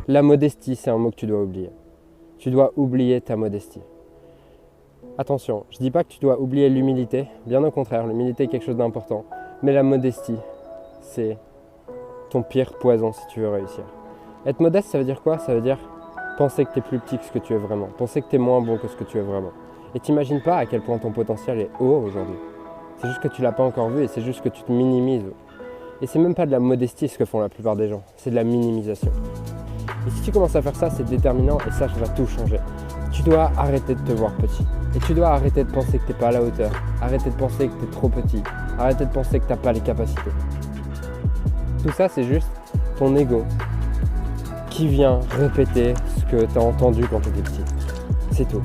La modestie, c'est un mot que tu dois oublier. Tu dois oublier ta modestie. Attention, je ne dis pas que tu dois oublier l'humilité, bien au contraire, l'humilité est quelque chose d'important. Mais la modestie, c'est ton pire poison si tu veux réussir. Être modeste, ça veut dire quoi? Ça veut dire penser que tu es plus petit que ce que tu es vraiment, penser que tu es moins bon que ce que tu es vraiment. Et t'imagines pas à quel point ton potentiel est haut aujourd'hui. C'est juste que tu ne l'as pas encore vu et c'est juste que tu te minimises. Et c'est même pas de la modestie ce que font la plupart des gens, c'est de la minimisation. Et si tu commences à faire ça, c'est déterminant et ça va tout changer. Tu dois arrêter de te voir petit. Et tu dois arrêter de penser que tu n'es pas à la hauteur. Arrêter de penser que tu es trop petit. Arrêter de penser que tu n'as pas les capacités. Tout ça, c'est juste ton ego qui vient répéter ce que tu as entendu quand tu étais petit. C'est tout.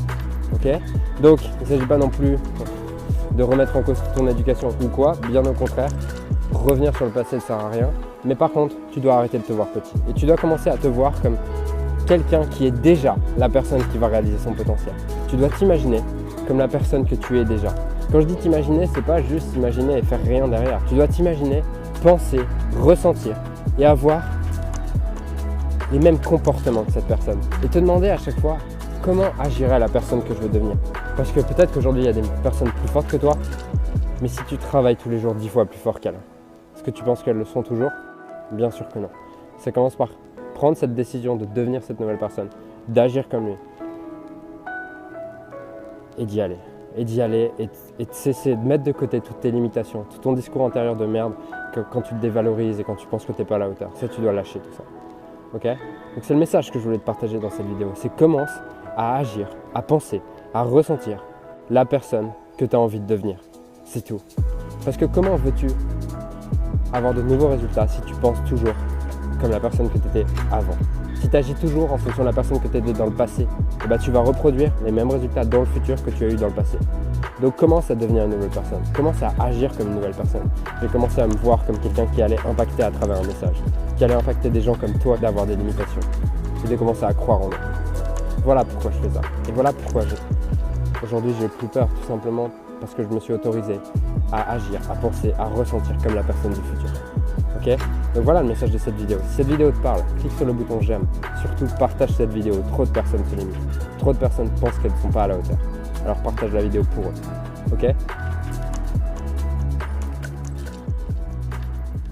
Ok? Donc, il ne s'agit pas non plus de remettre en cause ton éducation ou quoi. Bien au contraire, revenir sur le passé ne sert à rien. Mais par contre, tu dois arrêter de te voir petit. Et tu dois commencer à te voir comme quelqu'un qui est déjà la personne qui va réaliser son potentiel. Tu dois t'imaginer comme la personne que tu es déjà. Quand je dis t'imaginer, c'est pas juste s'imaginer et faire rien derrière. Tu dois t'imaginer, penser, ressentir et avoir les mêmes comportements que cette personne. Et te demander à chaque fois comment agirait la personne que je veux devenir. Parce que peut-être qu'aujourd'hui il y a des personnes plus fortes que toi, mais si tu travailles tous les jours 10 fois plus fort qu'elles, est-ce que tu penses qu'elles le sont toujours? Bien sûr que non. Ça commence par prendre cette décision de devenir cette nouvelle personne, d'agir comme lui. Et d'y aller. Et de cesser de mettre de côté toutes tes limitations, tout ton discours intérieur de merde, que quand tu te dévalorises et quand tu penses que tu n'es pas à la hauteur. Ça, tu dois lâcher tout ça. Ok? Donc c'est le message que je voulais te partager dans cette vidéo. C'est commence à agir, à penser, à ressentir la personne que tu as envie de devenir. C'est tout. Parce que comment veux-tu avoir de nouveaux résultats si tu penses toujours comme la personne que tu étais avant? Si tu agis toujours en fonction de la personne que tu étais dans le passé, eh ben, tu vas reproduire les mêmes résultats dans le futur que tu as eu dans le passé. Donc commence à devenir une nouvelle personne, commence à agir comme une nouvelle personne. J'ai commencé à me voir comme quelqu'un qui allait impacter à travers un message, qui allait impacter des gens comme toi d'avoir des limitations. Et de commencer à croire en eux. Voilà pourquoi je fais ça. Et voilà pourquoi aujourd'hui j'ai plus peur, tout simplement parce que je me suis autorisé à agir, à penser, à ressentir comme la personne du futur. Ok? Donc voilà le message de cette vidéo. Si cette vidéo te parle, clique sur le bouton j'aime. Surtout partage cette vidéo. Trop de personnes se limitent. Trop de personnes pensent qu'elles ne sont pas à la hauteur. Alors partage la vidéo pour eux. Ok?